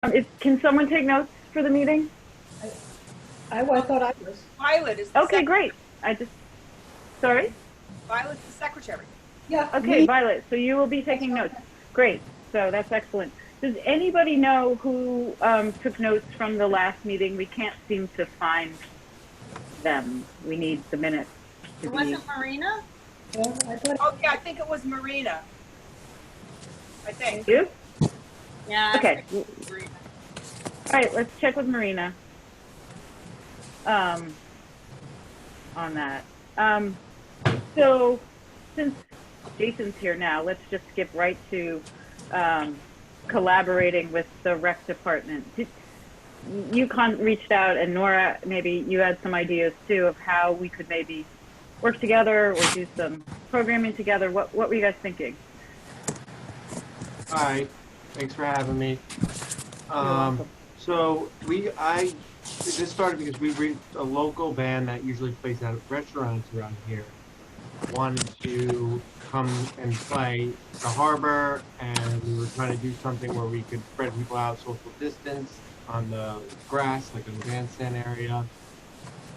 Can someone take notes for the meeting? I thought I was. Violet is the Okay, great. Sorry? Violet's the secretary. Yeah, Okay, me. Violet, so you will be taking notes. Great, so that's excellent. Does anybody know who took notes from the last meeting? We can't seem to find them. We need the minutes to It be. wasn't Marina? Yeah, I thought. Oh, yeah, I think it was Marina. I think. You? Yeah. Okay. I think it was Marina. All right, let's check with Marina on that. So since Jason's here now, let's just skip right to collaborating with the rec department. You reached out, and Nora, maybe you had some ideas too of how we could maybe work together or do some programming together. What were you guys thinking? Hi, thanks for having me. So this started because we reached a local band that usually plays at restaurants around here. Wanted to come and play the harbor, and we were trying to do something where we could spread people out, social distance on the grass, like in the bandstand area.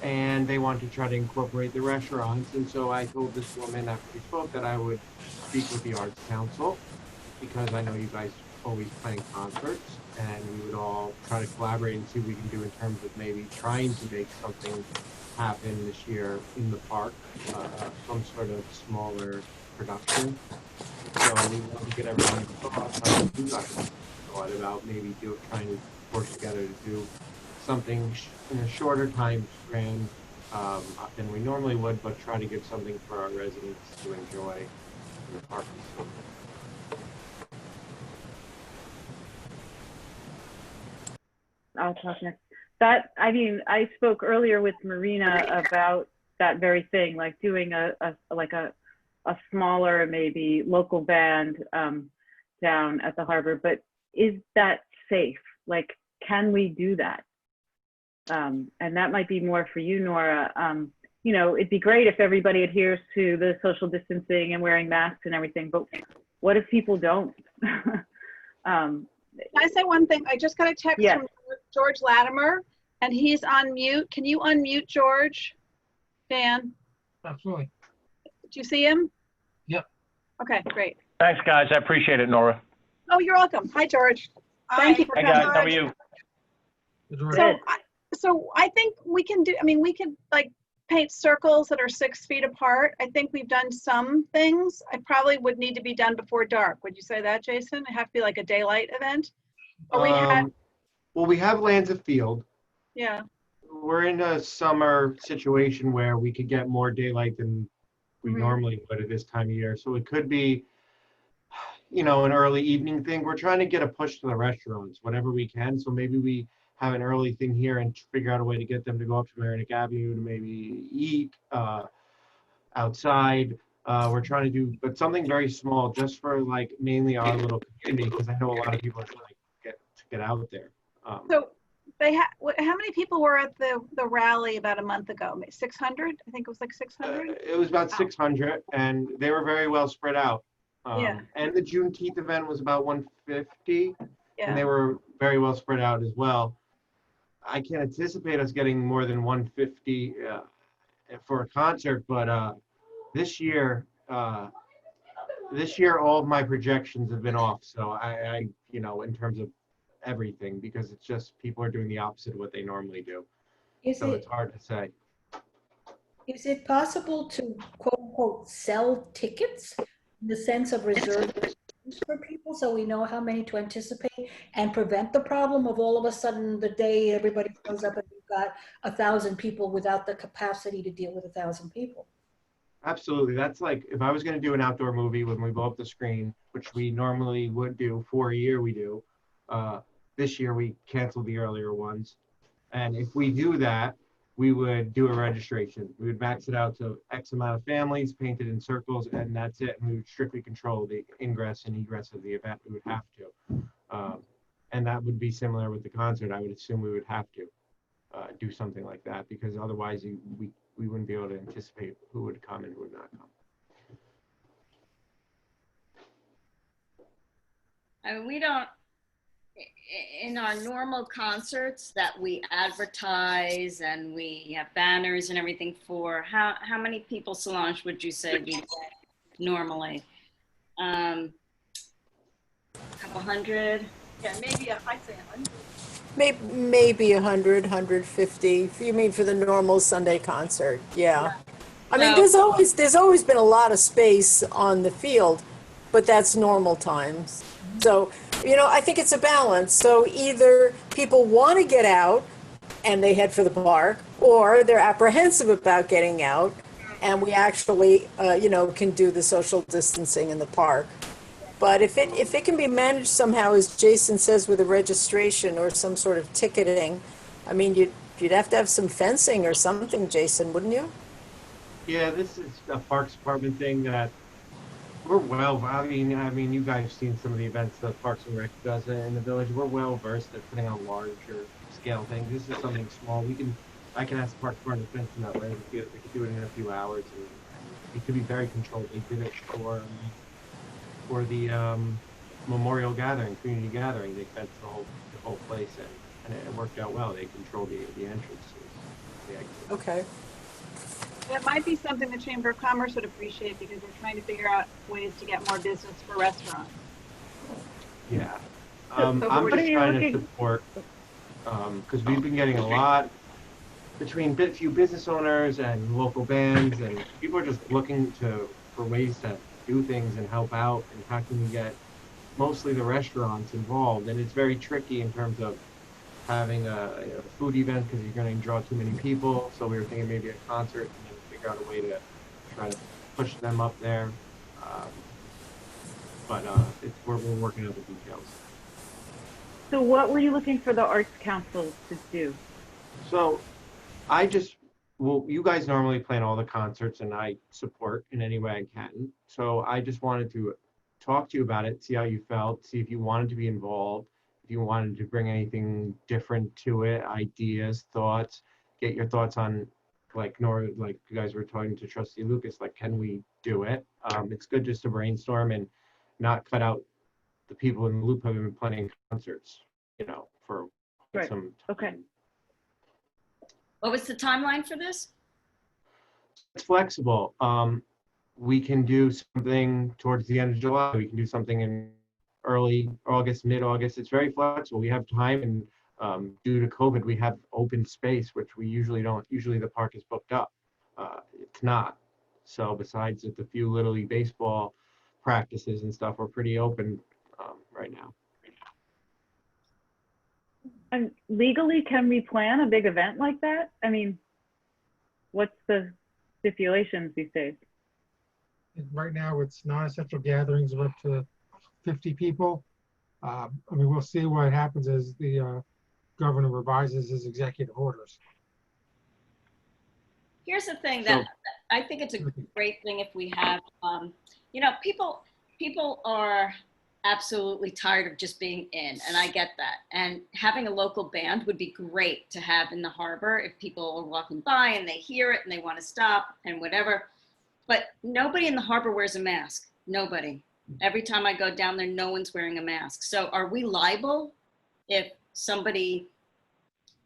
And they wanted to try to incorporate the restaurants. And so I told this woman after we spoke that I would speak with the Arts Council, because I know you guys always playing concerts, and we would all try to collaborate and see what we can do in terms of maybe trying to make something happen this year in the park, some sort of smaller production. So we want to get everyone's thoughts on what you guys thought about maybe trying to work together to do something in a shorter time span than we normally would, but try to give something for our residents to enjoy in the park. I'll talk next. I spoke earlier with Marina about that very thing, like doing a smaller, maybe local band down at the harbor. But is that safe? Like, can we do that? And that might be more for you, Nora. It'd be great if everybody adheres to the social distancing and wearing masks and everything, but what if people don't? Can I say one thing? I just got a text from George Latimer, and he's on mute. Can you unmute George? Dan? Absolutely. Do you see him? Yep. Okay, great. Thanks, guys. I appreciate it, Nora. Oh, you're welcome. Hi, George. Thank you for Hey, coming. guys. How are you? So I think we can do, we could like paint circles that are 6 feet apart. I think we've done some things. I probably would need to be done before dark. Would you say that, Jason? It have to be like a daylight event? Or Well, we have Lanza Field. yeah. We're in a summer situation where we could get more daylight than we normally would at this time of year. So it could be, an early evening thing. We're trying to get a push to the restaurants whenever we can. So maybe we have an early thing here and figure out a way to get them to go up to Merrimack Avenue to maybe eat outside. We're trying to do, but something very small, just for like mainly our little community, because I know a lot of people are trying to get out there. So how many people were at the rally about a month ago? 600? I think it was like 600. It was about 600, and they were very well spread out. Yeah. And the Juneteenth event was about 150, and they Yeah. were very well spread out as well. I can't anticipate us getting more than 150 for a concert, but this year, all of my projections have been off. So I in terms of everything, because it's just people are doing the opposite of what they normally do. So it's hard to say. Is it possible to quote unquote sell tickets in the sense of reserve for people so we know how many to anticipate and prevent the problem of all of a sudden the day everybody shows up and we've got 1,000 people without the capacity to deal with 1,000 people? Absolutely. That's like if I was going to do an outdoor movie when we blow up the screen, which we normally would do for a year, we do. This year we canceled the earlier ones. And if we do that, we would do a registration. We would max it out to X amount of families, paint it in circles, and that's it. And we would strictly control the ingress and egress of the event. We would have to. And that would be similar with the concert. I would assume we would have to do something like that, because otherwise we wouldn't be able to anticipate who would come and who would not come. I mean, we don't, in our normal concerts that we advertise and we have banners and everything for, how many people, Solange, would you say we get normally? Couple hundred? Yeah, maybe, I'd say 100. Maybe 100, 150. You mean for the normal Sunday concert? Yeah. I mean, So- there's always been a lot of space on the field, but that's normal times. So, I think it's a balance. So either people want to get out and they head for the park, or they're apprehensive about getting out, and we actually, can do the social distancing in the park. But if it can be managed somehow, as Jason says, with a registration or some sort of ticketing, I mean, you'd have to have some fencing or something, Jason, wouldn't you? Yeah, this is a Parks Department thing that we're I mean, you guys have seen some of the events that Parks and Rec does in the village. We're well versed at putting on larger scale things. This is something small. I can ask the Parks Department to fence in that way. We could do it in a few hours, and it could be very controlled. They did it for the memorial gathering, community gathering. They fenced the whole place in, and it worked out well. They controlled the entrances. Yeah. Okay. That might be something the Chamber of Commerce would appreciate because we're trying to figure out ways to get more business for restaurants. Yeah. So I'm what are just you trying to looking- support, because we've been getting a lot between few business owners and local bands, and people are just looking for ways to do things and help out, and how can we get mostly the restaurants involved. And it's very tricky in terms of having a food event because you're going to draw too many people. So we were thinking maybe a concert and then figure out a way to try to push them up there. But we're working out the details. So what were you looking for the Arts Council to do? So you guys normally plan all the concerts and I support in any way I can. So I just wanted to talk to you about it, see how you felt, see if you wanted to be involved, if you wanted to bring anything different to it, ideas, thoughts, get your thoughts on, like Nora, like you guys were talking to Trustee Lucas, like, can we do it? It's good just to brainstorm and not cut out the people in the loop who have been planning concerts, for Right. some time. Okay. What was the timeline for this? It's flexible. We can do something towards the end of July. We can do something in early August, mid-August. It's very flexible. We have time, and due to COVID, we have open space, which we usually don't. Usually the park is booked up. It's not. So besides the few Little League baseball practices and stuff, we're pretty open right now. And legally, can we plan a big event like that? I mean, what's the stipulations these days? And right now, it's non-essential gatherings of up to 50 people. I mean, we'll see what happens as the governor revises his executive orders. Here's the thing So- that I think it's a great thing if we have, people are absolutely tired of just being in, and I get that. And having a local band would be great to have in the harbor if people are walking by and they hear it and they want to stop and whatever. But nobody in the harbor wears a mask. Nobody. Every time I go down there, no one's wearing a mask. So are we liable if somebody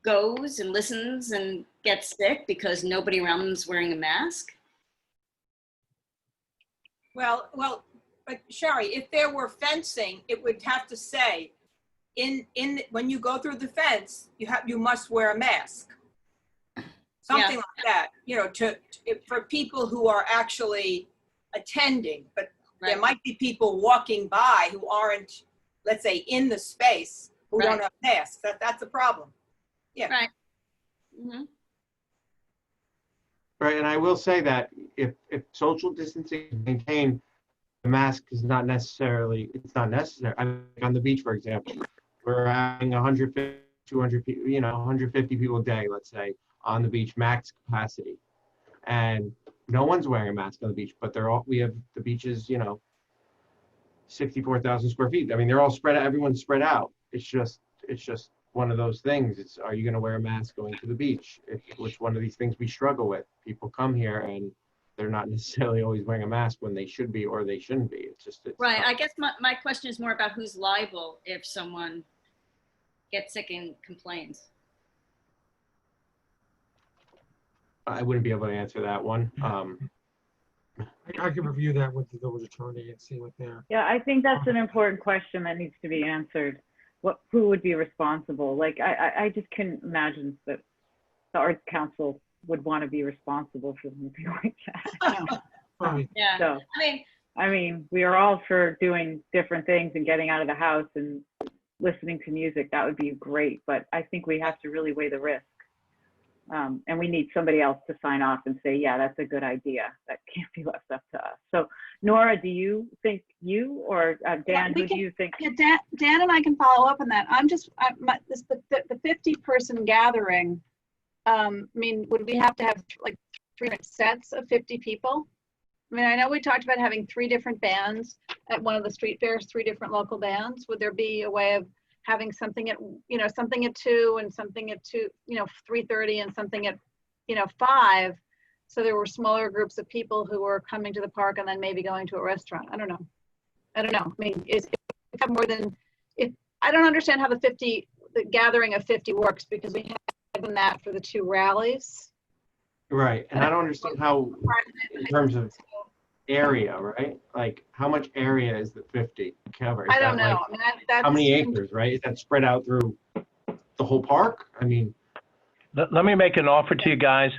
goes and listens and gets sick because nobody around them is wearing a mask? Well, but Sherry, if there were fencing, it would have to say, when you go through the fence, you must wear a mask. Something like that, for people who are actually attending, but there Right. might be people walking by who aren't, let's say, in the space, who don't Right. have masks. That's a problem. Yeah. Right. Mm-hmm. Right, and I will say that if social distancing is maintained, the mask is not necessary. I mean, on the beach, for example, we're having 150, 200 people, 150 people a day, let's say, on the beach, max capacity. And no one's wearing a mask on the beach, but we have the beaches, 64,000 square feet. I mean, they're all spread out, everyone's spread out. It's just one of those things. Are you going to wear a mask going to the beach? Which one of these things we struggle with. People come here and they're not necessarily always wearing a mask when they should be or they shouldn't be. It's Right. tough. I guess my question is more about who's liable if someone gets sick and complains? I wouldn't be able to answer that one. I can review that with the village attorney and see what they're. Yeah, I think that's an important question that needs to be answered. Who would be responsible? Like, I just can't imagine that the Arts Council would want to be responsible for something like that. Right. Yeah, So, I mean, I mean, we are all for doing different things and getting out of the house and listening to music. That would be great, but I think we have to really weigh the risk. And we need somebody else to sign off and say, yeah, that's a good idea. That can't be left up to us. So Nora, do you think or Dan, who do you think? Yeah, Dan and I can follow up on that. The 50-person gathering, I mean, would we have to have like 3 different sets of 50 people? I mean, I know we talked about having 3 different bands at one of the street fairs, 3 different local bands. Would there be a way of having something at, something at 2 and something at 3:30 and something at, 5? So there were smaller groups of people who were coming to the park and then maybe going to a restaurant. I don't know. I mean, if we have more than, I don't understand how the gathering of 50 works, because we have done that for the 2 rallies. Right, and I don't understand how, in terms of area, right? Like, how much area is the 50 cover? Is I don't that, know. like, I mean, that's how many acres, right? Is that spread out through the whole park? I mean, Let me make an offer to you guys,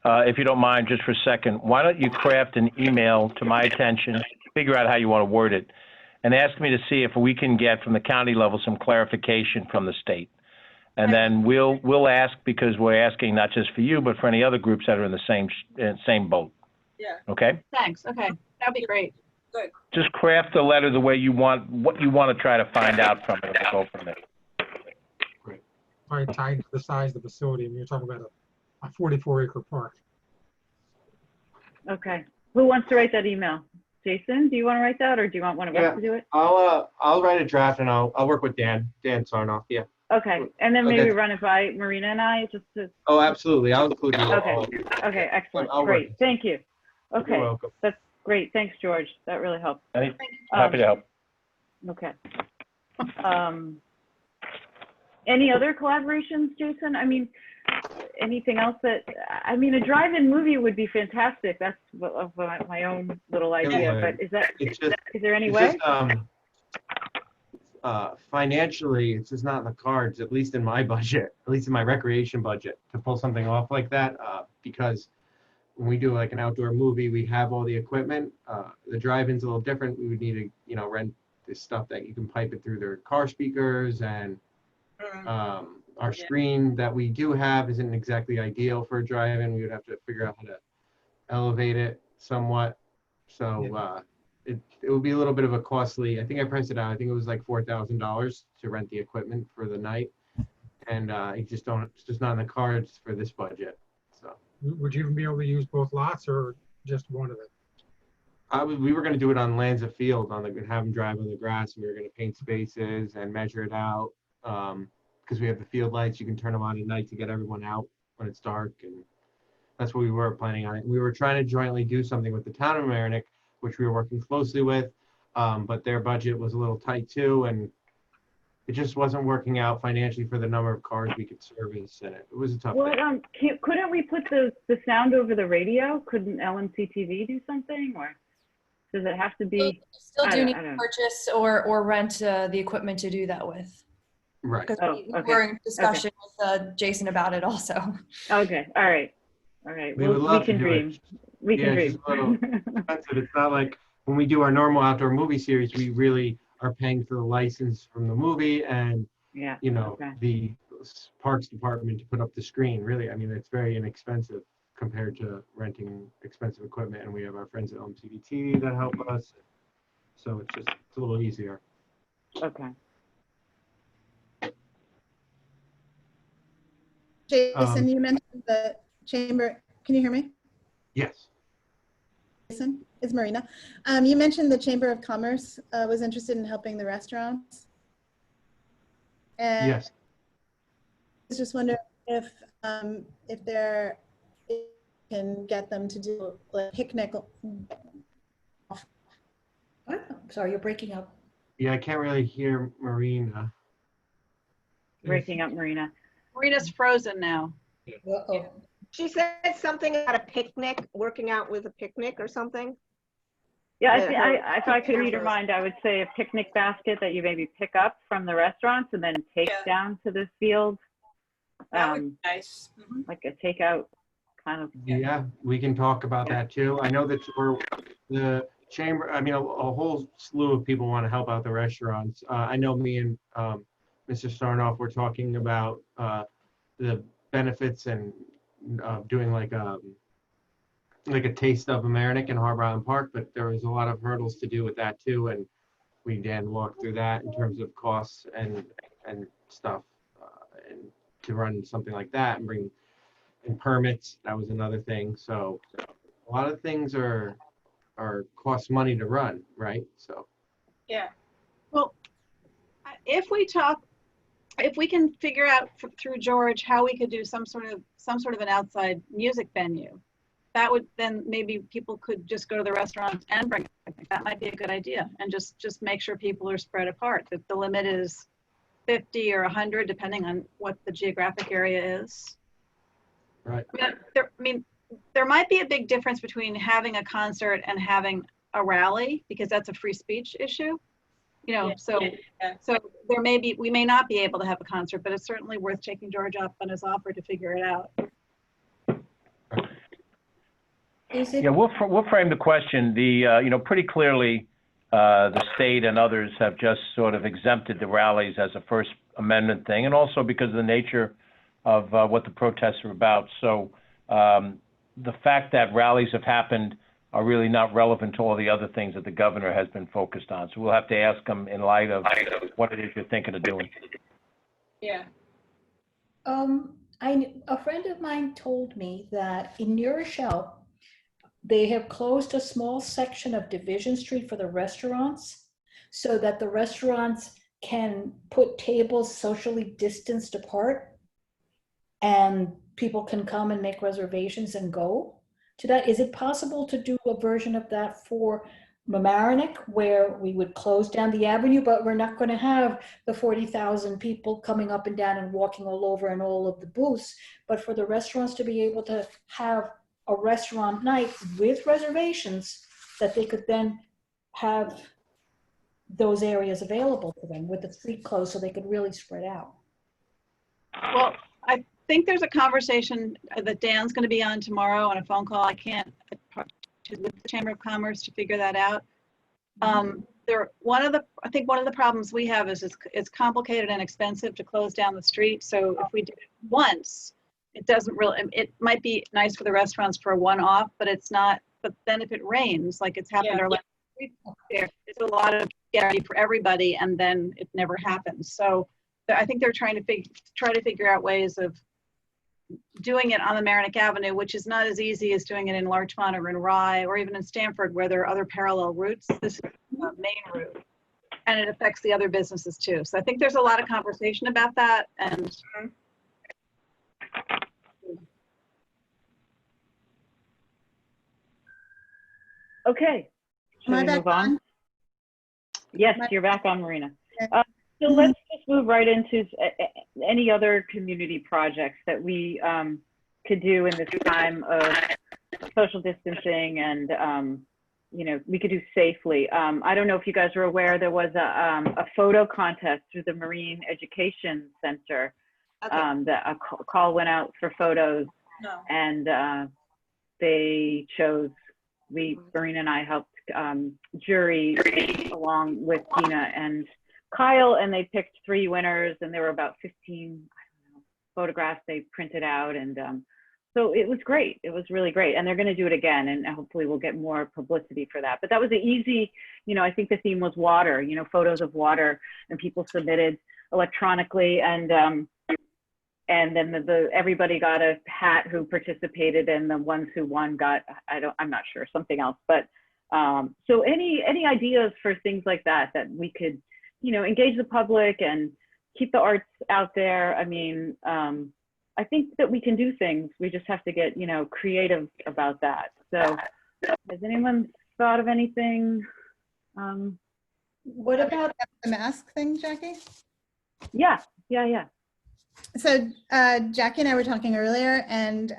if you don't mind, just for a second. Why don't you craft an email to my attention, figure out how you want to word it, and ask me to see if we can get from the county level some clarification from the state. And then we'll ask, because we're asking not just for you, but for any other groups that are in the same boat. Yeah. Okay? Thanks. Okay. That'd be great. Just craft the letter the way you want, what you want to try to find out from it, and we'll go from there. Probably tied to the size of the facility. I mean, you're talking about a 44-acre park. Okay. Who wants to write that email? Jason, do you want to write that, or do you want one of us to do it? I'll write a draft and I'll work with Dan Sarnoff. Yeah. Okay. And then maybe Okay. run it by Marina and I just to. Oh, absolutely. I'll include you. Okay. all. Okay. Excellent. I'll work Great. it. Thank you. You're Okay. welcome. That's great. Thanks, George. That really helps. Happy to help. Okay. Any other collaborations, Jason? I mean, anything else a drive-in movie would be fantastic. That's my own little idea, but is there any It's way? just, financially, it's just not in the cards, at least in my budget, at least in my recreation budget, to pull something off like that, because when we do like an outdoor movie, we have all the equipment. The drive-in's a little different. We would need to, rent this stuff that you can pipe it through their car speakers, and our screen that we do have isn't exactly ideal for a drive-in. We would have to figure out how to elevate it somewhat. So it would be a little bit of a costly, I think I priced it out. I think it was like $4,000 to rent the equipment for the night. And it's just not in the cards for this budget. So Would you even be able to use both lots or just one of it? we were going to do it on Lanza Field, have them drive on the grass. We were going to paint spaces and measure it out. Because we have the field lights, you can turn them on at night to get everyone out when it's dark, and that's what we were planning on. We were trying to jointly do something with the town of Mamaroneck, which we were working closely with, but their budget was a little tight too, and it just wasn't working out financially for the number of cars we could service, and it was a tough thing. Couldn't we put the sound over the radio? Couldn't LMCTV do something, or does it have to be? You still I do don't- need I to don't- purchase or rent the equipment to do that with. Right. Because Oh, we okay. were in discussion with Jason about it also. Okay. All right. We would love we can to do it. dream. We can Yeah, dream. it's just a little expensive. It's not like when we do our normal outdoor movie series, we really are paying for the license from the movie and, Yeah. Okay. the parks department to put up the screen. Really, I mean, it's very inexpensive compared to renting expensive equipment. And we have our friends at LMCDT that help us. So it's a little easier. Okay. Jason, you mentioned the chamber. Can you hear me? Yes. Jason, it's Marina. You mentioned the Chamber of Commerce was interested in helping the restaurants. And Yes. I was just wondering if there can get them to do a picnic. Sorry, you're breaking up. Yeah, I can't really hear Marina. breaking up, Marina. Marina's frozen now. Uh-oh. She said something about a picnic, working out with a picnic or something. Yeah, Yeah, if I could read her her- mind, I would say a picnic basket that you maybe pick up from the restaurants and then take Yeah. down to the field. That would be nice. Mhm. Like a takeout kind of. Yeah, we can talk about that too. I know that the chamber, I mean, a whole slew of people want to help out the restaurants. I know me and Mr. Sarnoff were talking about the benefits and doing like a taste of Amerenik in Harbor Island Park, but there was a lot of hurdles to do with that too. And we Dan walked through that in terms of costs and stuff, and to run something like that and bring in permits, that was another thing. So a lot of things are cost money to run, right? So Yeah. Well, if we can figure out through George how we could do some sort of an outside music venue, that would then maybe people could just go to the restaurants and bring. That might be a good idea, and just make sure people are spread apart. That the limit is 50 or 100, depending on what the geographic area is. right. There might be a big difference between having a concert and having a rally, because that's a free speech issue. You know, Yeah. so Yeah. so we may not be able to have a concert, but it's certainly worth taking George up on his offer to figure it out. Is it, Yeah, we'll frame the question. Pretty clearly, the state and others have just sort of exempted the rallies as a First Amendment thing, and also because of the nature of what the protests are about. So the fact that rallies have happened are really not relevant to all the other things that the governor has been focused on. So we'll have to ask him in light of what it is you're thinking of doing. Yeah. a friend of mine told me that in New Rochelle, they have closed a small section of Division Street for the restaurants so that the restaurants can put tables socially distanced apart and people can come and make reservations and go to that. Is it possible to do a version of that for Mamaroneck, where we would close down the avenue, but we're not going to have the 40,000 people coming up and down and walking all over and all of the booths, but for the restaurants to be able to have a restaurant night with reservations that they could then have those areas available to them with the street closed so they could really spread out. Well, I think there's a conversation that Dan's going to be on tomorrow on a phone call. I can't with the Chamber of Commerce to figure that out. I think one of the problems we have is it's complicated and expensive to close down the street. So if we did it once, it might be nice for the restaurants for a one-off, but it's not. But then if it rains, like it's happened our last week, it's a lot of get ready for everybody, and then it never happens. So I think they're trying to try to figure out ways of doing it on the Mamaroneck Avenue, which is not as easy as doing it in Larchmont or in Rye or even in Stamford, where there are other parallel routes. This is the main route, and it affects the other businesses too. So I think there's a lot of conversation about that. And Okay. Should Am I we back move on? on? Yes, Am I- you're back on, Marina. Okay. So let's just move right into any other community projects that we could do in this time of social distancing and, we could do safely. I don't know if you guys are aware, there was a photo contest through the Marine Education Center. Okay. That a call went out for photos, No. and they chose, Marina and I helped jury along with Tina and Kyle, and they picked 3 winners, and there were about 15 photographs they printed out, and so it was great. It was really great, and they're going to do it again, and hopefully we'll get more publicity for that. But that was an easy, I think the theme was water, photos of water, and people submitted electronically, and then everybody got a hat who participated, and the ones who won got, I'm not sure, something else. But so any ideas for things like that we could, engage the public and keep the arts out there. I mean, I think that we can do things. We just have to get, creative about that. So has anyone thought of anything? What about The mask thing, Jackie? Yeah. So Jackie and I were talking earlier, and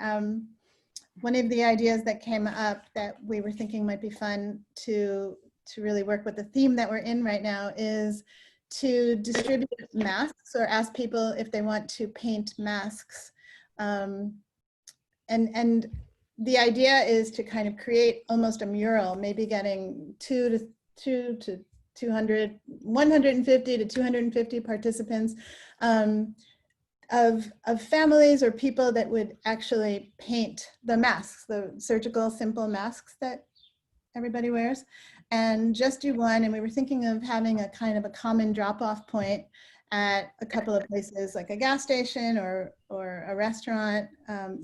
one of the ideas that came up that we were thinking might be fun to really work with the theme that we're in right now is to distribute masks or ask people if they want to paint masks. And the idea is to kind of create almost a mural, maybe getting 150 to 250 participants of families or people that would actually paint the masks, the surgical simple masks that everybody wears, and just do one. And we were thinking of having a kind of a common drop-off point at a couple of places, like a gas station or a restaurant,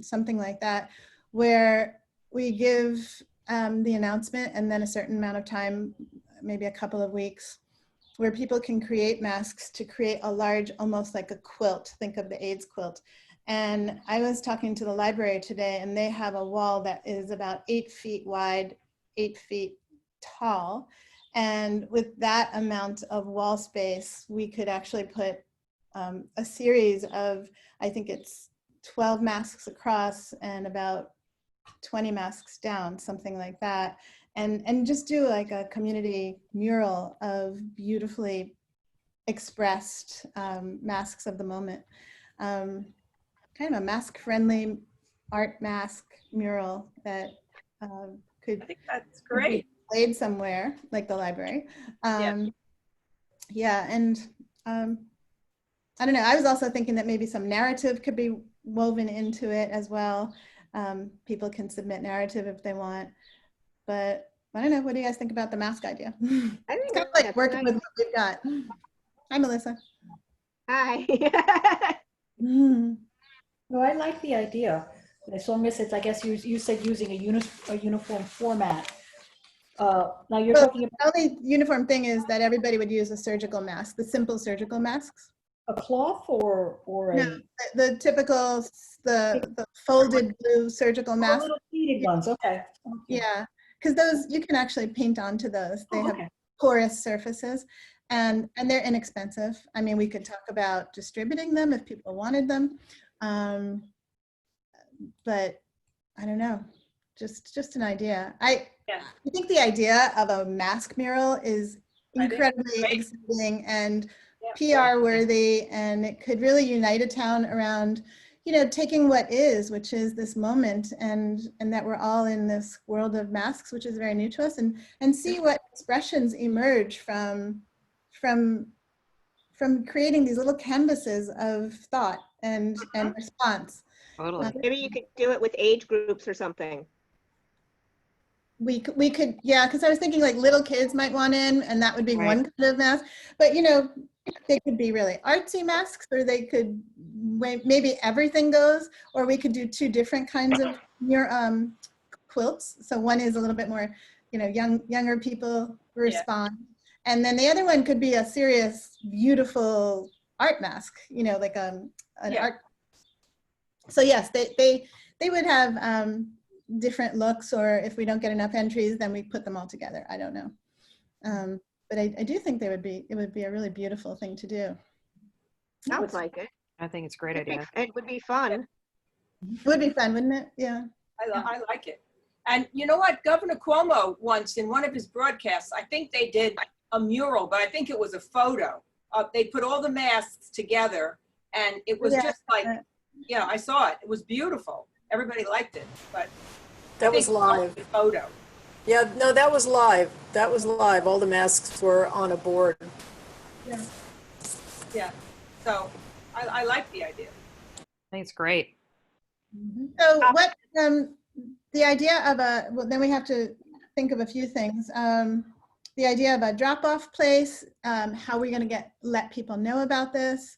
something like that, where we give the announcement and then a certain amount of time, maybe a couple of weeks, where people can create masks to create a large, almost like a quilt. Think of the AIDS quilt. And I was talking to the library today, and they have a wall that is about 8 feet wide, 8 feet tall. And with that amount of wall space, we could actually put a series of, I think it's 12 masks across and about 20 masks down, something like that. And just do like a community mural of beautifully expressed masks of the moment. Kind of a mask-friendly art mask mural that could, I think that's great. be played somewhere, like the library. Yeah, and I don't know, I was also thinking that maybe some narrative could be woven into it as well. People can submit narrative if they want. But I don't know, what do you guys think about the mask idea? I think It's kind of that's like working with nice. what we've got. Hi, Melissa. Hi. No, I like the idea, but as long as it's, I guess you said using a uniform format. Now you're Well, talking about the only uniform thing is that everybody would use a surgical mask, the simple surgical masks. a cloth or No, a the typical, the folded blue surgical mask. little pleated ones, okay. Yeah, because those, you can actually paint onto those. They have Okay. porous surfaces, and they're inexpensive. I mean, we could talk about distributing them if people wanted them. But I don't know, just an idea. I think the idea of a mask mural is incredibly exciting and PR worthy, and it could really unite a town around, you know, taking what is, which is this moment, and that we're all in this world of masks, which is very new to us, and see what expressions emerge from creating these little canvases of thought and response. Totally. Maybe you could do it with age groups or something. We could, yeah, because I was thinking like little kids might want in, and that would be Right. one kind of mask. But you know, they could be really artsy masks, or they could maybe everything goes, or we could do two different kinds of quilts. So one is a little bit more, you know, younger people respond, and then the other one could be a serious, beautiful art mask. You know, like an art. So yes, they would have different looks, or if we don't get enough entries, then we put them all together. I don't know. But I do think it would be a really beautiful thing to do. Sounds like it. I think it's a great idea. It would be fun. It would be fun, wouldn't it? Yeah. I like it. And you know what? Governor Cuomo once in one of his broadcasts, I think they did a mural, but I think it was a photo. They put all the masks together, and it was just like, you know, I saw it. It was beautiful. Everybody liked it, but That was live. The photo. Yeah, no, that was live. That was live. All the masks were on a board. Yeah. Yeah. So I like the idea. I think it's great. So what, the idea of well, then we have to think of a few things. The idea of a drop-off place, how are we going to let people know about this?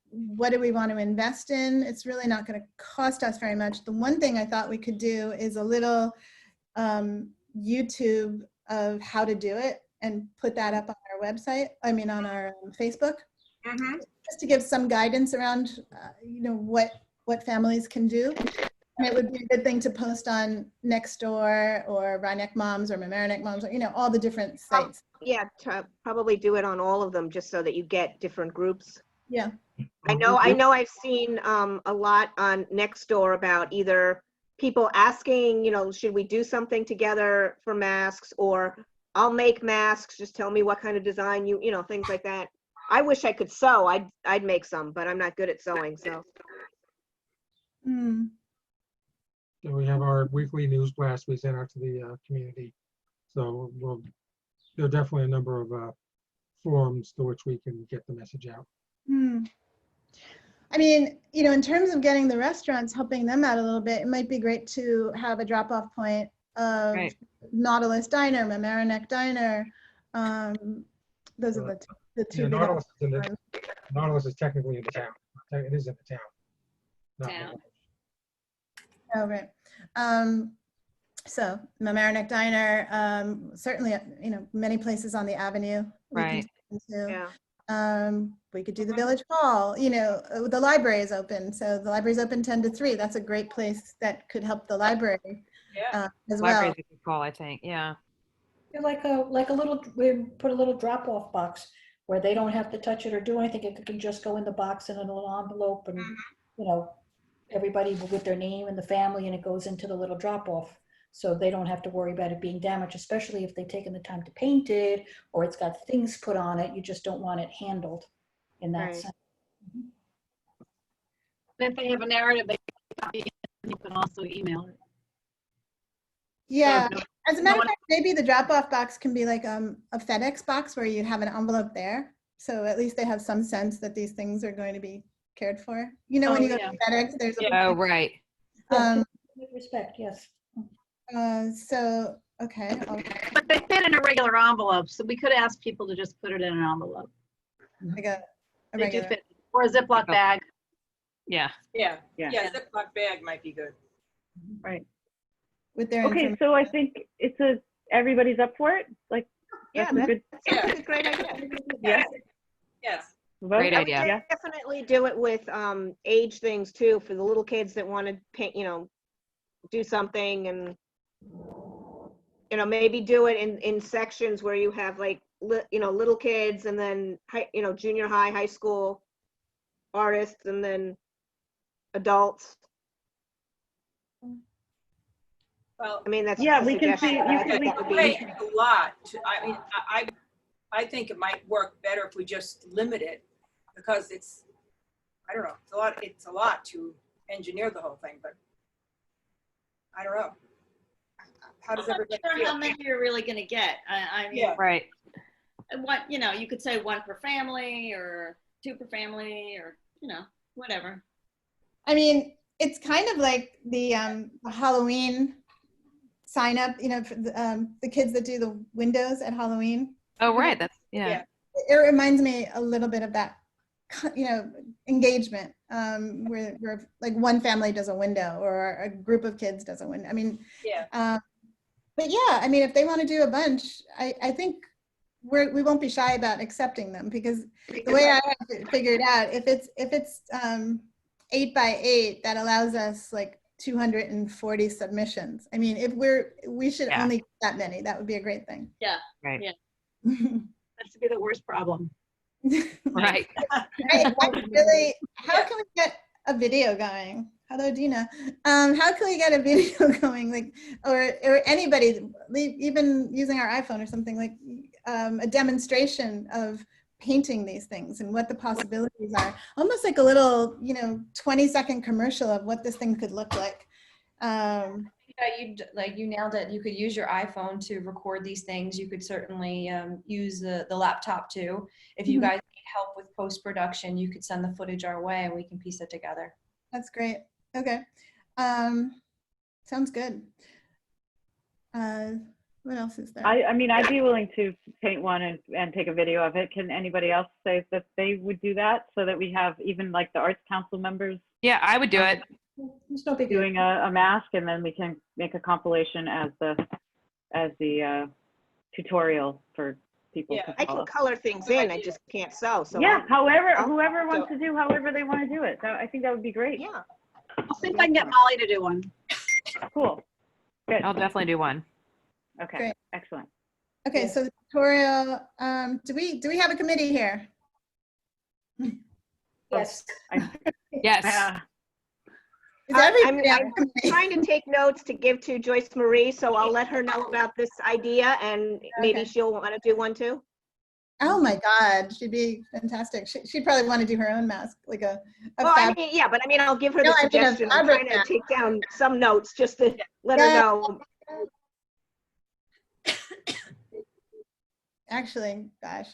What do we want to invest in? It's really not going to cost us very much. The one thing I thought we could do is a little YouTube of how to do it and put that up on our website, on our Facebook, just to give some guidance around, you know, what families can do. And it would be a good thing to post on Nextdoor or Rhinebeck Moms or Mamaroneck Moms, or, you know, all the different sites. Yeah, to probably do it on all of them, just so that you get different groups. Yeah. I know I've seen a lot on Nextdoor about either people asking, should we do something together for masks, or I'll make masks, just tell me what kind of design things like that. I wish I could sew. I'd make some, but I'm not good at sewing, so. Hmm. And we have our weekly news blast we send out to the community. So there are definitely a number of forums to which we can get the message out. Hmm. I mean, in terms of getting the restaurants, helping them out a little bit, it might be great to have a drop-off point of Right. Nautilus Diner, Mamaroneck Diner. Those are the two Yeah, big ones. Nautilus is technically in the town. It is in the town. not Town. Nautilus. Oh, right. So Mamaroneck Diner, certainly, many places on the avenue. we can Right. take them to. Yeah. We could do the village hall, the library is open. So the library's open 10 to 3. That's a great place that could help the library Yeah. as well. Library's a good call, I think. Yeah. Yeah, like a little, we put a little drop-off box where they don't have to touch it or do anything. It can just go in the box in a little envelope and, everybody with their name and the family, and it goes into the little drop-off. So they don't have to worry about it being damaged, especially if they've taken the time to paint it or it's got things put on it. You just don't want it handled in that Right. sense. If they have a narrative, they can copy it, and you can also email it. Yeah, So, as a matter of fact, maybe the drop-off box can be like a FedEx box where you have an envelope there. So at least they have some sense that these things are going to be cared for. When Oh, you go yeah. to FedEx, there's a, Oh, right. um, With respect, yes. so, okay. But they fit in a regular envelope, so we could ask people to just put it in an envelope. Like a They do regular. fit, or a Ziploc Oh. bag. Yeah. Yeah, Yeah. yeah, Ziploc bag might be good. Right. With their Okay, information. so I think everybody's up for it? Like, Yeah, that's a good that sounds like a great idea. Yeah. Yes. vote? Great I would idea. Yeah. definitely do it with age things too, for the little kids that want to paint, do something, and maybe do it in sections where you have like little kids, and then junior high, high school artists, and then adults. Well, I mean, that's Yeah, just a we can suggestion, see- but you I can think we- that would be Great, a lot. I mean, I think it might work better if we just limit it, because I don't know, it's a lot to engineer the whole thing, but I don't know. How does I'm not everybody sure how feel? many you're really gonna get. I mean, Yeah. Right. you could say 1 per family or 2 per family or, whatever. I mean, it's kind of like the Halloween sign up, for the kids that do the windows at Halloween. Oh, right. That's, yeah. Yeah. It reminds me a little bit of that, engagement, where like one family does a window or a group of kids does a window. I mean, Yeah. but yeah, I mean, if they want to do a bunch, I think we won't be shy about accepting them, because the way I have it figured out, if it's 8 by 8, that allows us like 240 submissions. I mean, if we should Yeah. only get that many. That would be a great thing. Yeah. Right. Yeah. That's to be the worst problem. Right. Really, how can we get a video going? Hello, Dina. How can we get a video going, like, or anybody, even using our iPhone or something, like a demonstration of painting these things and what the possibilities are? Almost like a little, 20-second commercial of what this thing could look like. Yeah, you nailed it. You could use your iPhone to record these things. You could certainly use the laptop too. If you Mhm. guys need help with post-production, you could send the footage our way and we can piece it together. That's great. Okay. Sounds good. What else is there? I mean, I'd be willing to paint one and take a video of it. Can anybody else say that they would do that, so that we have even like the Arts Council members Yeah, I would do it. It's no big deal. doing a mask, and then we can make a compilation as the tutorial for people Yeah, to I follow. can color things in, I just can't sew, so. Yeah, I'll whoever do wants it. to do however they want to do it. I think that would be great. Yeah. I'll see if I can get Molly to do one. Cool. Good. I'll definitely do one. Okay. Great. Excellent. Okay, Yeah. so the tutorial, do we have a committee here? Yes. Yes. Is I'm everybody I'm trying to take notes to give to Joyce Marie, so I'll let her know about this idea and maybe Okay. she'll want to do one too. Oh my God, she'd be fantastic. She'd probably want to do her own mask, like a Well, I fab. mean, yeah, but I mean, I'll give her No, the I mean a suggestion. I'm fabric trying to mask. take down some notes just to let her Yeah. know. Actually, gosh,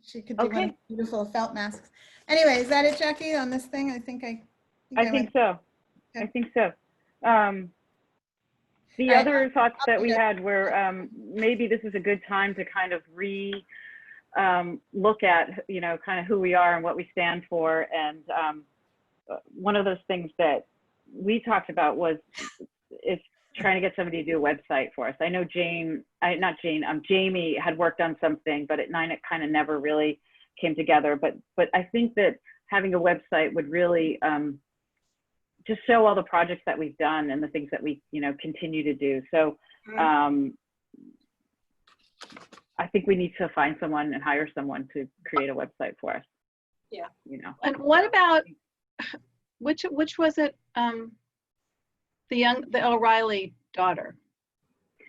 she could do one of Okay. the beautiful felt masks. Anyway, is that it, Jackie, on this thing? I think I I think so. Okay. I think so. The All right, other thoughts that we do it. had were maybe this is a good time to kind of look at, you know, kind of who we are and what we stand for. And one of those things that we talked about was trying to get somebody to do a website for us. I know Jamie had worked on something, but at 9 it kind of never really came together. But I think that having a website would really just show all the projects that we've done and the things that we, you know, continue to do. So I think we need to find someone and hire someone to create a website for us. Yeah. You know. And what about, which was it? The O'Reilly daughter.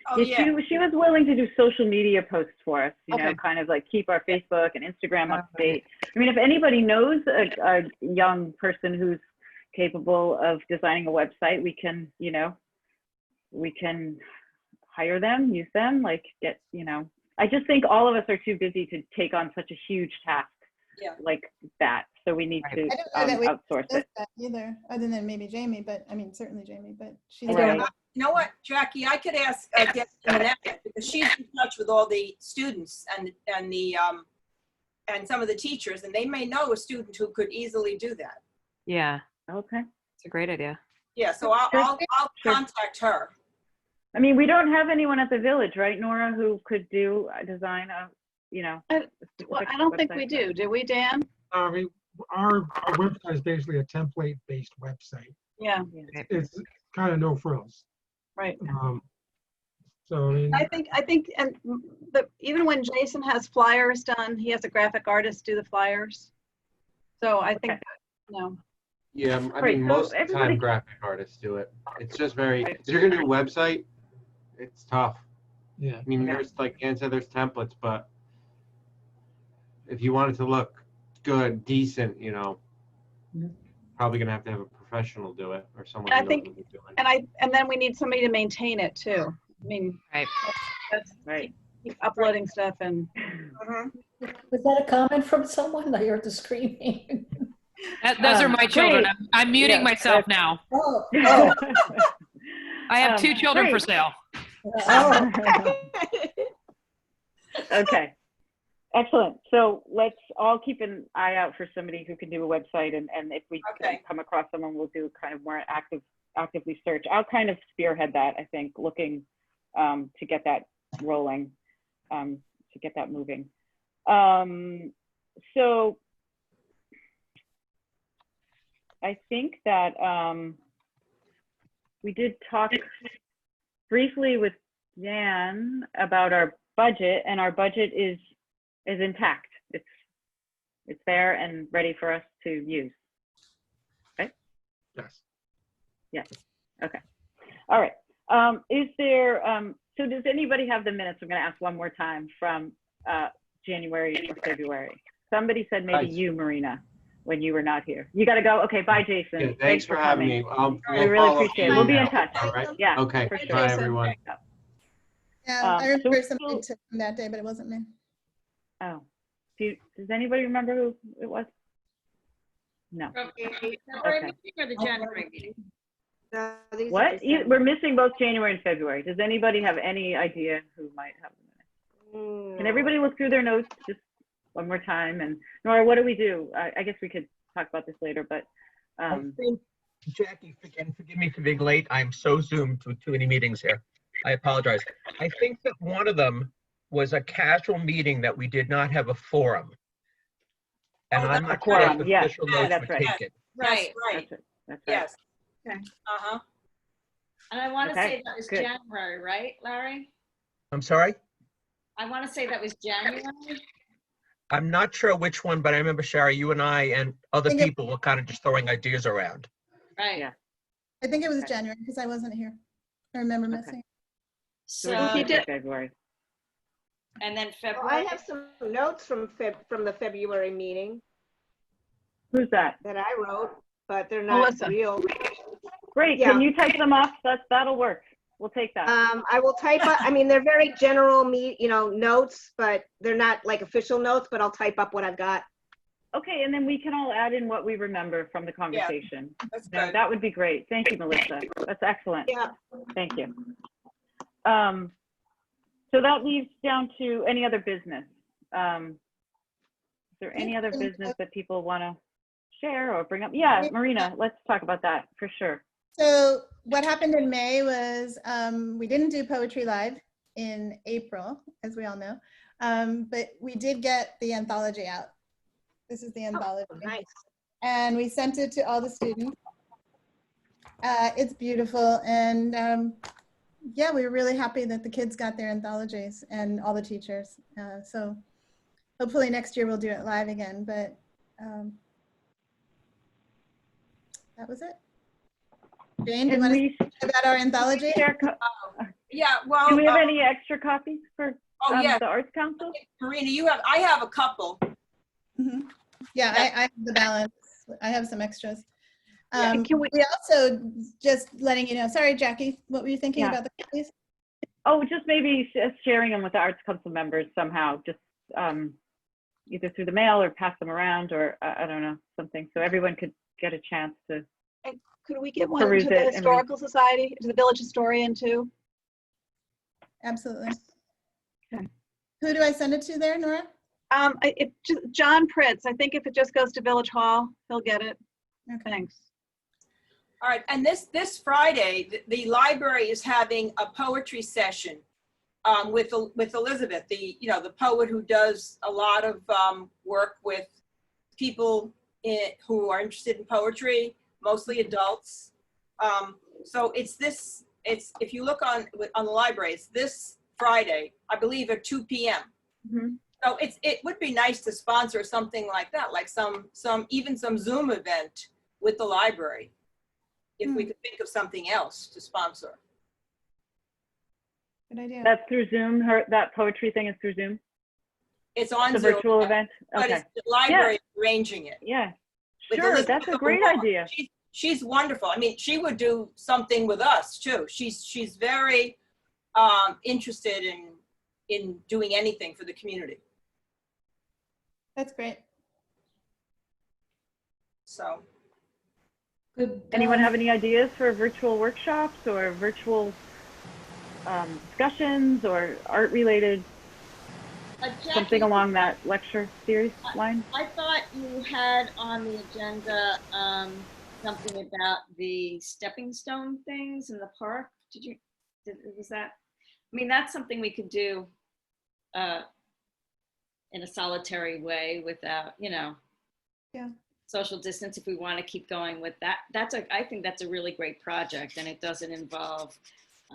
Oh, Yeah, yeah. she was willing to do social media posts for us, you know, Okay. kind of like keep our Facebook and Instagram up to date. I mean, if anybody knows a young person who's capable of designing a website, we can, you know, we can hire them, use them, like get, you know, I just think all of us are too busy to take on such a huge task like that. So we need to I don't know that outsource does it. that either, other than maybe Jamie, but I mean, certainly Jamie, but she's Right. You know what, Jackie, I could ask Annette, because she's in touch with all the students and some of the teachers, and they may know a student who could easily do that. Yeah. Okay. It's a great idea. Yeah, so I'll contact her. I mean, we don't have anyone at the village, right, Nora, who could do design a, you know. Well, I don't think we do. Do we, Dan? I mean, our website is basically a template-based website. Yeah. It's kind of no frills. Right. So I mean, I think, and even when Jason has flyers done, he has a graphic artist do the flyers. So I think, no. Yeah, I Right, mean, so most of the everybody- time graphic artists do it. It's just very, if you're gonna do a website, it's tough. yeah. I mean, there's, like Ann said, there's templates, but if you want it to look good, decent, you know, probably gonna have to have a professional do it or someone I who knows think- what they're doing. And then we need somebody to maintain it too. I mean, Right. that's Right. keep uploading stuff and. Was that a comment from someone? I heard the screaming. Those are my children. great. I'm muting Yeah, myself now. Oh, I have 2 children for great. sale. oh. Okay. Excellent. So let's all keep an eye out for somebody who can do a website, and if we come across someone, we'll do kind of more actively search. I'll kind of spearhead that, I think, looking to get that rolling, to get that moving. So I think that we did talk briefly with Jan about our budget, and our budget is intact. It's there and ready for us to use. Okay? Yes. Yes. Okay. All right. Is there, so does anybody have the minutes? I'm going to ask one more time from January or February. Somebody said maybe you, Marina, when you were not here. You got to go. Okay. Bye, Jason. Yeah, thanks for having coming. me. We We'll really follow up appreciate it. via We'll be in email. touch. All right. Yeah. Okay. for sure. Bye, everyone. Yeah, I remember so- somebody took them that day, but it wasn't me. Oh, does anybody remember who it was? No. February Okay. meeting or the January meeting? No, these are What? December. We're missing both January and February. Does anybody have any idea who might have the minutes? Can everybody look through their notes just one more time? And Nora, what do we do? I guess we could talk about this later, but I think, Jackie, forgive me for being late. I'm so zoomed with too many meetings here. I apologize. I think that one of them was a casual meeting that we did not have a forum. And I'm not sure if yeah. official notes That's were right. taken. Right. Right. That's right. Yes. Okay. Uh-huh. And I want to Okay, say that was good. January, right, Larry? I'm sorry? I want to say that was January. I'm not sure which one, but I remember, Sherry, you and I and other think it- people were kind of just throwing ideas around. Right. Yeah. I think it was Okay. January because I wasn't here. I remember missing. So So, we did February. and then Well, February. I have some notes from the February meeting Who's that? that I wrote, but they're not Melissa. real. Great. Yeah. Can you type them up? That'll work. We'll take that. I will type up, I mean, they're very general notes, but they're not like official notes, but I'll type up what I've got. Okay, and then we can all add in what we remember from the conversation. That's No, good. that would be great. Thank you, Melissa. That's excellent. Yeah. Thank you. So that leaves down to any other business. Is there any other business that people want to share or bring up? Yeah, Marina, let's talk about that for sure. So what happened in May was we didn't do Poetry Live in April, as we all know, but we did get the anthology out. This is the anthology. Nice. And we sent it to all the students. It's beautiful. And yeah, we were really happy that the kids got their anthologies and all the teachers. So hopefully next year we'll do it live again, but that was it. Jane, do you And want to we say about our anthology? share Yeah, well. do we have any extra copies for Oh, yeah. the Arts Council? Marina, I have a couple. Mhm. Yeah, I have the balance. I have some extras. Yeah, can we- We also, just letting you know, sorry, Jackie, what were you thinking Yeah. about the copies? Oh, just maybe sharing them with the Arts Council members somehow, just either through the mail or pass them around, or I don't know, something, so everyone could get a chance to. Could we get one Peruse to it the and read. Historical Society, to the Village Historian too? Absolutely. Okay. Who do I send it to there, Nora? John Pritz, I think if it just goes to Village Hall, he'll get it. Okay. Thanks. All right, and this Friday, the library is having a poetry session with Elizabeth, the poet who does a lot of work with people who are interested in poetry, mostly adults. So it's if you look on the library, it's this Friday, I believe at 2 p.m. Mhm. So it would be nice to sponsor something like that, like even some Zoom event with the library, if we could think of something else to sponsor. Good idea. That's through Zoom. That poetry thing is through Zoom. It's on The Zoom, virtual event. but Okay. it's the library arranging it. Yeah. with Sure. Elizabeth That's a great Moore. idea. She's wonderful. I mean, she would do something with us too. She's very interested in doing anything for the community. That's great. So Anyone have any ideas for virtual workshops or virtual discussions or art-related, something Jackie, along that lecture series line? I thought you had on the agenda something about the stepping stone things in the park. Was that? I mean, that's something we could do in a solitary way without, Yeah. social distance if we want to keep going with that. I think that's a really great project, and it doesn't involve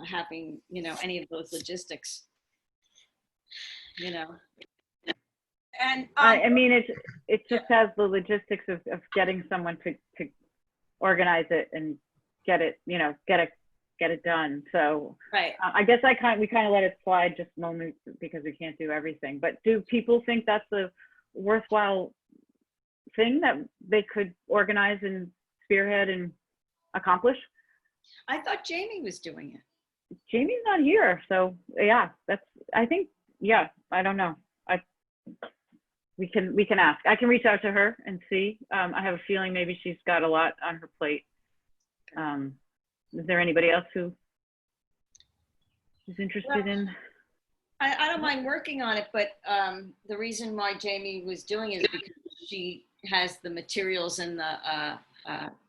having, any of those logistics, and I mean, it just has the logistics of getting someone to organize it and get it, get it done. So right. I guess we kind of let it slide just moments because we can't do everything. But do people think that's a worthwhile thing that they could organize and spearhead and accomplish? I thought Jamie was doing it. Jamie's not here, so yeah, I don't know. We can ask. I can reach out to her and see. I have a feeling maybe she's got a lot on her plate. Is there anybody else who is interested in? I don't mind working on it, but the reason why Jamie was doing it is because she has the materials and the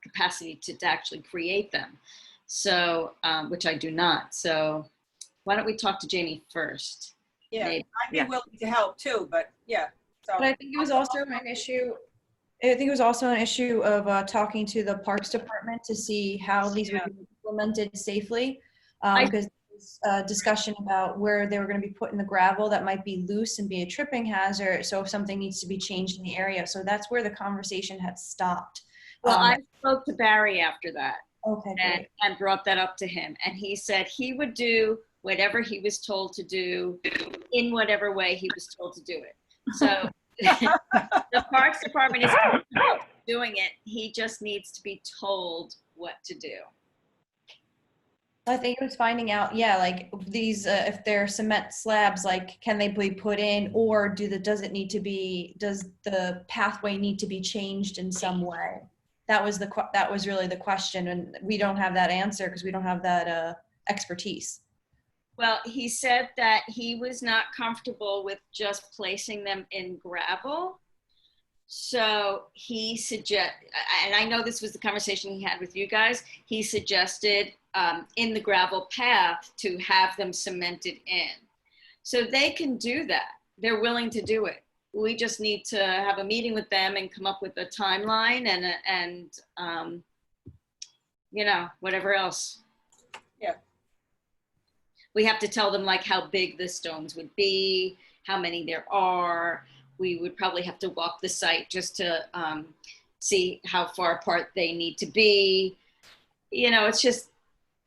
capacity to actually create them. So, which I do not. So why don't we talk to Jamie first? yeah, Maybe. I'd be willing to help too, but yeah. So But I think it was also an issue. I think it was also an issue of talking to the Parks Department to see how these would be implemented safely. Because was discussion about where they were going to be putting the gravel that might be loose and be a tripping hazard. So if something needs to be changed in the area. So that's where the conversation had stopped. Well, I spoke to Barry after that. Okay, great. And brought that up to him. And he said he would do whatever he was told to do in whatever way he was told to do it. So the Parks Department is doing it. He just needs to be told what to do. I think it was finding out, yeah, like these, if they're cement slabs, like can they be put in, or does the pathway need to be changed in some way? That was really the question, and we don't have that answer because we don't have that expertise. Well, he said that he was not comfortable with just placing them in gravel. So he and I know this was the conversation he had with you guys, he suggested in the gravel path to have them cemented in. So they can do that. They're willing to do it. We just need to have a meeting with them and come up with a timeline and whatever else. Yeah. We have to tell them like how big the stones would be, how many there are. We would probably have to walk the site just to see how far apart they need to be. It's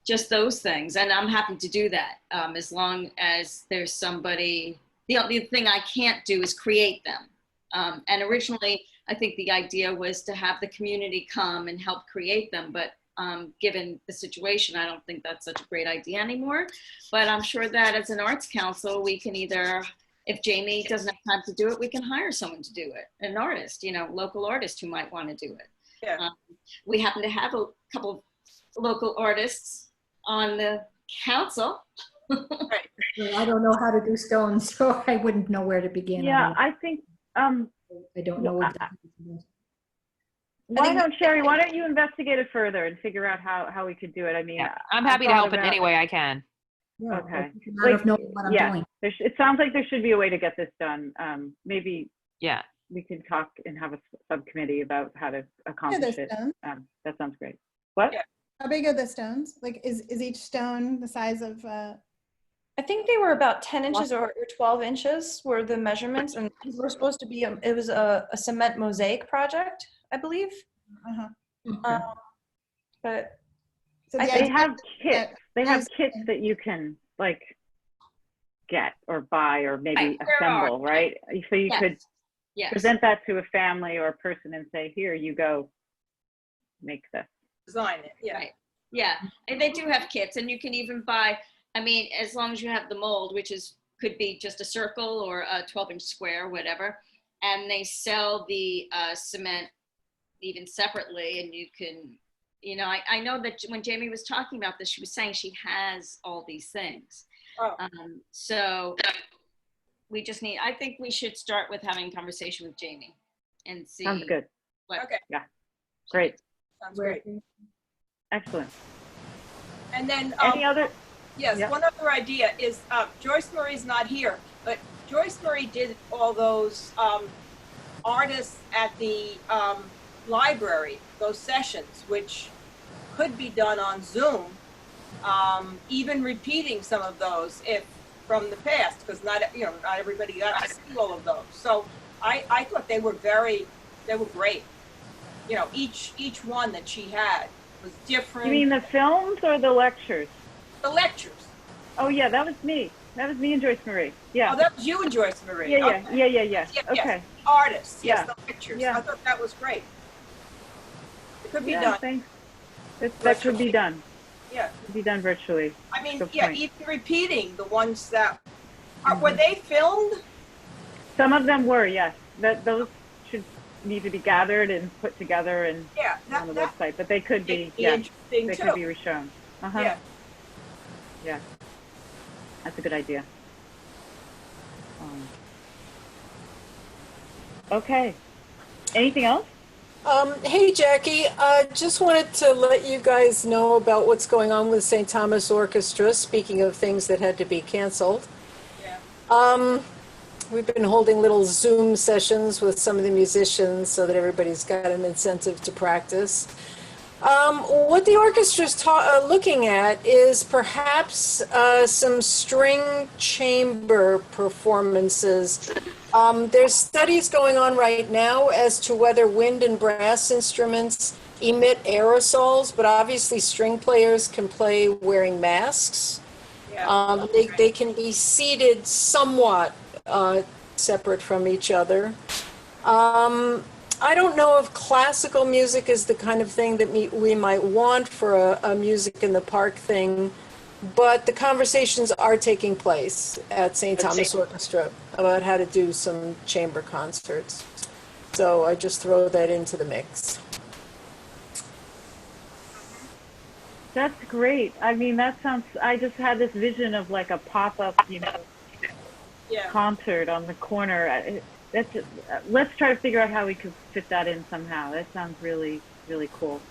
just those things. And I'm happy to do that as long as there's somebody. The only thing I can't do is create them. And originally, I think the idea was to have the community come and help create them. But given the situation, I don't think that's such a great idea anymore. But I'm sure that as an arts council, we can either, if Jamie doesn't have time to do it, we can hire someone to do it, an artist, local artist who might want to do it. Yeah. We happen to have a couple of local artists on the council. Right. I don't know how to do stones, so I wouldn't know where to begin. Yeah, I think, I don't know what why don't you investigate it further and figure out how we could do it? I mean, Yeah, I'm happy to help in any way I can. Yeah, Okay. I don't know what I'm doing. It sounds like there should be a way to get this done. Maybe Yeah. we can talk and have a subcommittee about how to accomplish it. stones? That sounds great. What? Yeah. How big are the stones? Like, is each stone the size of, I think they were about 10 inches or 12 inches were the measurements, and these were supposed to be, it was a cement mosaic project, I believe. uh-huh. But So I the They idea have is kits. that They have as- kits that you can like get or buy or maybe Right, there are. assemble, right? So you could Yes. present that to a family or a person and say, here, you go, make this. Design it, yeah. Right. Yeah, and they do have kits, and you can even buy, as long as you have the mold, which could be just a circle or a 12-inch square, whatever, and they sell the cement even separately, and you can, I know that when Jamie was talking about this, she was saying she has all these things. Oh. So we just I think we should start with having a conversation with Jamie and see. Sounds good. Okay. Yeah, great, Sounds great. excellent. And then, Any other? yes, yeah. one other idea is Joyce Marie's not here, but Joyce Marie did all those artists at the library, those sessions, which could be done on Zoom, even repeating some of those from the past, because not everybody got to see all of those. So I thought they were great. Each one that she had was different. You mean the films or the lectures? The lectures. Oh yeah, that was me. That was me and Joyce Marie. Yeah. Oh, that was you and Joyce Marie. Yeah, Okay. yeah. Yes, Okay. artists, yes, Yeah. the lectures. Yeah. I thought that was great. It could be Yeah, done. thanks. That could be done. Yeah. Could be done virtually. I mean, Good yeah, point. even repeating the ones that were they filmed? Some of them were, yes. Those should need to be gathered and put together and Yeah, on the website, but they could be, yeah, interesting they too. could be reshown. Uh-huh. Yeah. Yeah. That's a good idea. Okay. Anything else? Hey, Jackie, just wanted to let you guys know about what's going on with St. Thomas Orchestra, speaking of things that had to be canceled. Yeah. We've been holding little Zoom sessions with some of the musicians so that everybody's got an incentive to practice. What the orchestra's looking at is perhaps some string chamber performances. There's studies going on right now as to whether wind and brass instruments emit aerosols, but obviously string players can play wearing masks. They can be seated somewhat separate from each other. I don't know if classical music is the kind of thing that we might want for a music in the park thing, but the conversations are taking place at St. Thomas Orchestra about how to do some chamber concerts. So I just throw that into the mix. That's great. I mean, that sounds, I just had this vision of like a pop-up, concert on the corner. Let's try to figure out how we could fit that in somehow. That sounds really, really cool.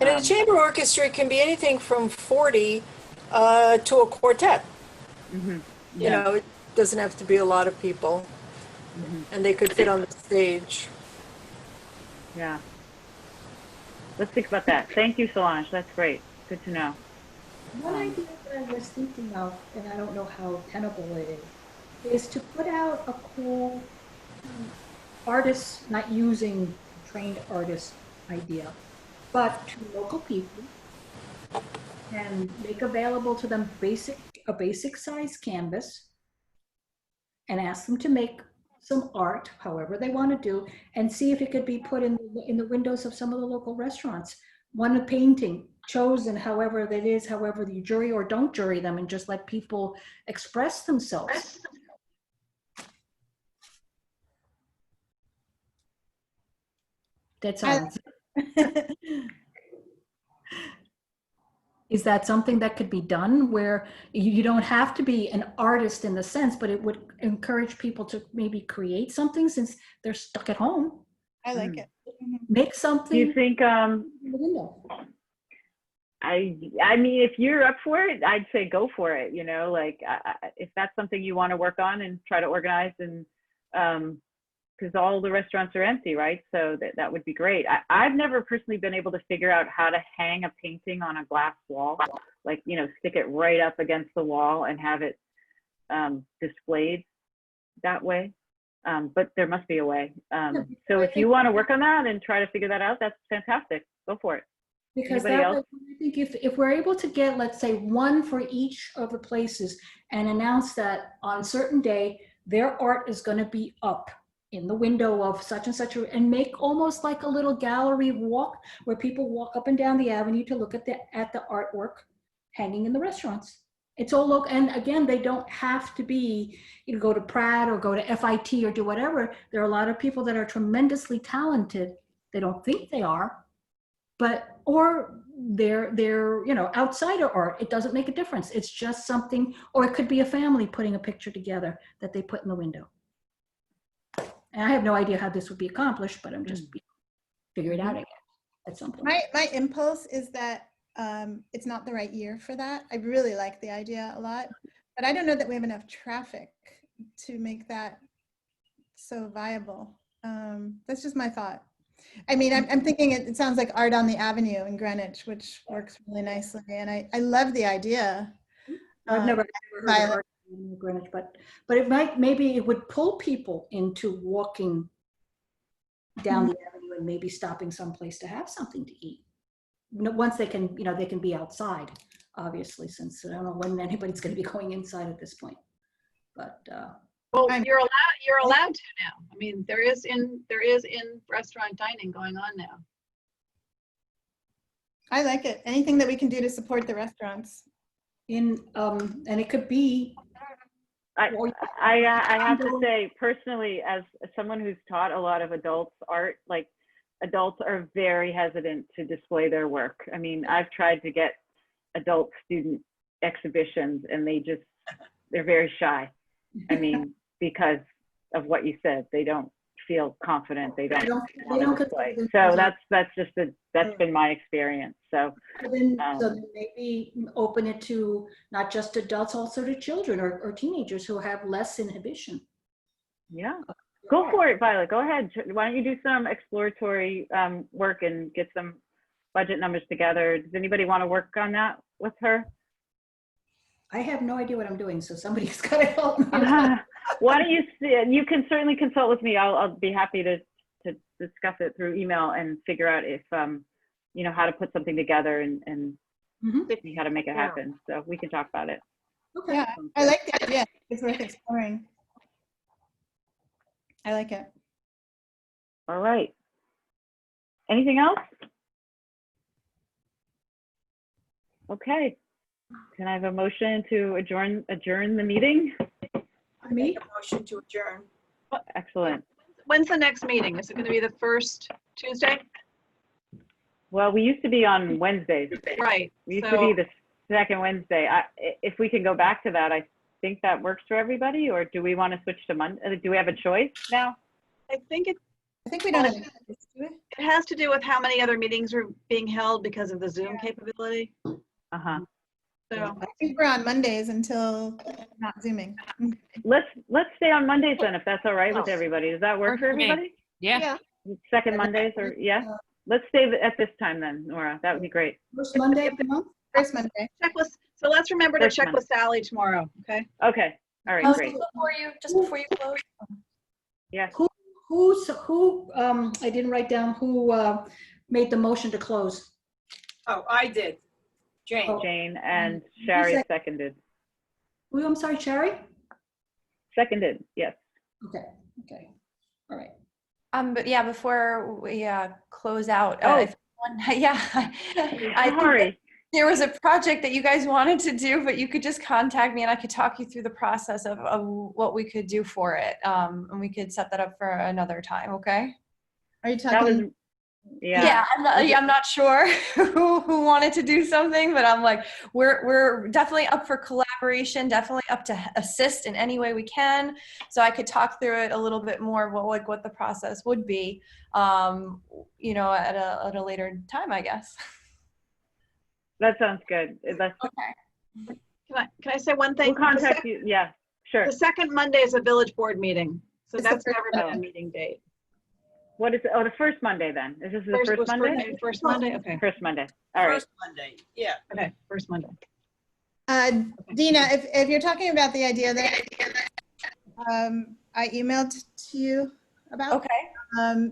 And in a chamber orchestra, it can be anything from 40 to a quartet. Mm-hmm. You know, it doesn't have to be a lot of people. Mm-hmm. And they could fit on the stage. Yeah. Let's think about that. Thank you, Solange. That's great. Good to know. One idea that I was thinking of, and I don't know how tenable it is to put out a cool artists, not using trained artist idea, but to local people, and make available to them a basic size canvas, and ask them to make some art, however they want to do, and see if it could be put in the windows of some of the local restaurants. One painting chosen, however that is, however you jury or don't jury them, and just let people express themselves. That sounds. Is that something that could be done where you don't have to be an artist in the sense, but it would encourage people to maybe create something since they're stuck at home? I like it. Make something. Do you think, in the window. I mean, if you're up for it, I'd say go for it, like if that's something you want to work on and try to organize, and because all the restaurants are empty, right? So that would be great. I've never personally been able to figure out how to hang a painting on a glass wall, like, stick it right up against the wall and have it displayed that way. But there must be a way. So if you want to work on that and try to figure that out, that's fantastic. Go for it. Because Anybody that way, else? I think if we're able to get, let's say, one for each of the places and announce that on a certain day, their art is going to be up in the window of such and such, and make almost like a little gallery walk where people walk up and down the avenue to look at the artwork hanging in the restaurants. It's all local, and again, they don't have to be, go to Pratt or go to FIT or do whatever. There are a lot of people that are tremendously talented. They don't think they are, but, or they're outside of art. It doesn't make a difference. It's just something, or it could be a family putting a picture together that they put in the window. And I have no idea how this would be accomplished, but I'm just figuring it out, I guess, at some point. My impulse is that it's not the right year for that. I really like the idea a lot, but I don't know that we have enough traffic to make that so viable. That's just my thought. I mean, I'm thinking it sounds like Art on the Avenue in Greenwich, which works really nicely. And I love the idea. I've never heard of Art in Greenwich, but it might, maybe it would pull people into walking down the avenue and maybe stopping someplace to have something to eat. Once they can, they can be outside, obviously, since I don't know when anybody's going to be going inside at this point. But well, you're allowed to now. I mean, there is in restaurant dining going on now. I like it. Anything that we can do to support the restaurants. And it could be. I have to say, personally, as someone who's taught a lot of adults art, like, adults are very hesitant to display their work. I mean, I've tried to get adult student exhibitions and they're very shy. I mean, because of what you said, they don't feel confident. They don't want to display. So that's been my experience. So then maybe open it to not just adults, also to children or teenagers who have less inhibition. Yeah. Go for it, Violet. Go ahead. Why don't you do some exploratory work and get some budget numbers together. Does anybody want to work on that with her? I have no idea what I'm doing, so somebody's got to help me. Why don't you, you can certainly consult with me. I'll be happy to discuss it through email and figure out if, you know, how to put something together and see how to make it happen. So we can talk about it. Okay. Yeah, I like the idea. It's worth exploring. I like it. All right. Anything else? Okay. Can I have a motion to adjourn the meeting? I make a motion to adjourn. Excellent. When's the next meeting? Is it going to be the first Tuesday? Well, we used to be on Wednesdays. Right. We used to be the second Wednesday. If we can go back to that, I think that works for everybody, or do we want to switch to Monday? Do we have a choice now? I think we don't have a choice, do we? it has to do with how many other meetings are being held because of the Zoom capability. Uh-huh. So I think we're on Mondays until not Zooming. Let's stay on Mondays then, if that's all right with everybody. Does that work for for me. everybody? Yeah. Second Mondays, or yeah? Let's stay at this time then, Nora. That would be great. First Monday of the month? First Monday. check with, so let's remember to First check Monday. with Sally tomorrow, okay? Okay. All right, great. Just before you close. Yes. Who, I didn't write down who made the motion to close. Oh, I did. Jane. Jane and Sherry seconded. Who, I'm sorry, Sherry? Seconded, yes. Okay, all right. But yeah, before we close out, Oh. I think Sorry. there was a project that you guys wanted to do, but you could just contact me and I could talk you through the process of what we could do for it. And we could set that up for another time, okay? Are you That was, talking? yeah. I'm not sure who wanted to do something, but I'm like, we're definitely up for collaboration, definitely up to assist in any way we can. So I could talk through it a little bit more, what the process would be, you know, at a later time, I guess. That sounds good. That's, Okay. Can I say one thing? we'll contact you. Yeah, sure. The second Monday is a village board meeting, so It's the that's first never been a Monday. meeting date. What is it? Oh, the first Monday then. Is this the first was Monday? First Monday, okay, First Monday. All right. First Monday, yeah. okay, first Monday. Dina, if you're talking about the idea that I emailed to you about. Okay.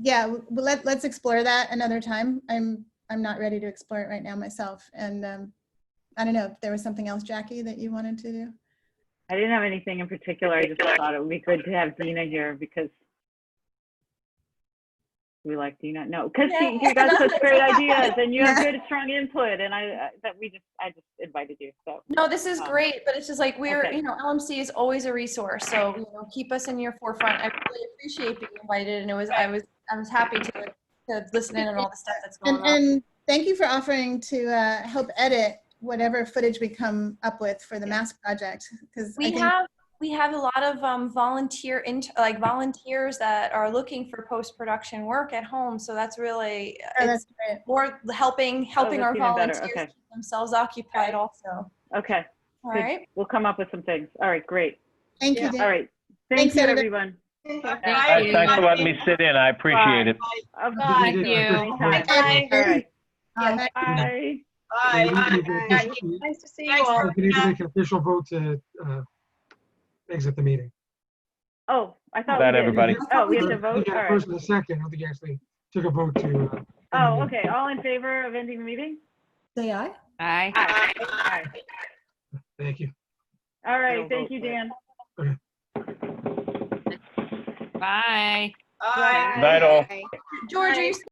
Yeah, let's explore that another time. I'm not ready to explore it right now myself. And I don't know if there was something else, Jackie, that you wanted to do. I didn't have anything in particular. I just thought it would be good to have Dina here because we like Dina. No, because you got such great ideas and you have good, strong input. And I just invited you. So No, this is great, but it's just like Okay. you know, LMC is always a resource. So, you know, keep us in your forefront. I really appreciate being invited, and I was happy to listen in on all the stuff that's going on. And thank you for offering to help edit whatever footage we come up with for the mask project. Because We have a lot of volunteers that are looking for post-production work at home. So that's really that's it's great. more helping that's our even better. volunteers Okay. keep themselves occupied also. Okay. All Good. right. We'll come up with some things. All right, great. Thank you, All Dina. right. Thanks, Thank you, everybody. everyone. Guys, thanks for letting me sit in. I appreciate it. Of Bye. Thank you. Anytime. Bye. All right. Bye. Bye. Bye. Nice to see you Thanks, all. We need to make an official vote to exit the meeting. Oh, I thought That we did. everybody. Oh, we have to I vote? think you All had a right. first and a second. I don't think you actually took a vote to. end the Oh, meeting. okay. All in favor of ending the meeting? Say aye. Bye. Aye. Thank you. All right. Thank you, Dan. Bye. Bye. Night all. George, are you